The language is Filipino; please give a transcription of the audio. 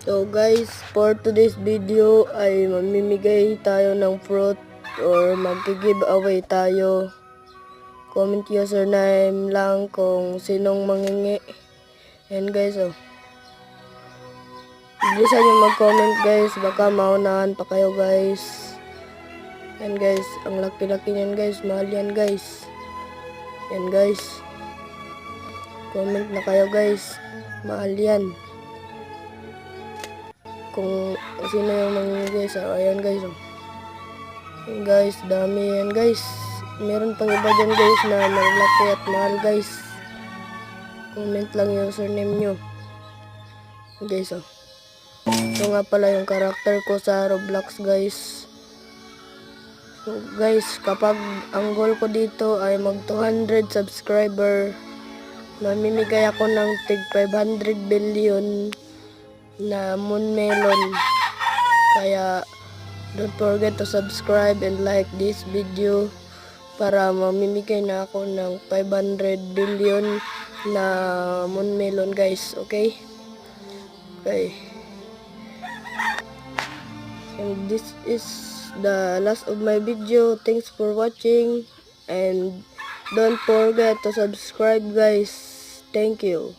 So guys, for today's video ay mamimigay tayo ng fruit or mag-giveaway tayo. Comment username lang kung sinong mangingi. And guys, bilisan nyo mag-comment guys, baka maunahan pa kayo guys. And guys, ang laki-laki niyan guys, mahal yan guys. Yan guys, comment na kayo guys, mahal yan. Kung sino yung mangingi guys, ayan guys, Ayan guys, dami yan guys. Meron pang iba dyan guys na malaki at mahal guys. Comment lang yung username nyo guys. Ito nga pala yung karakter ko sa Roblox guys. So guys, kapag ang goal ko dito ay mag 200 subscriber, mamimigay ako ng tig 500 billion na moon melon. Kaya don't forget to subscribe and like this video para mamimigay na ako ng 500 billion na moon melon guys. Okay, and this is the last of my video. Thanks for watching and don't forget to subscribe guys. Thank you.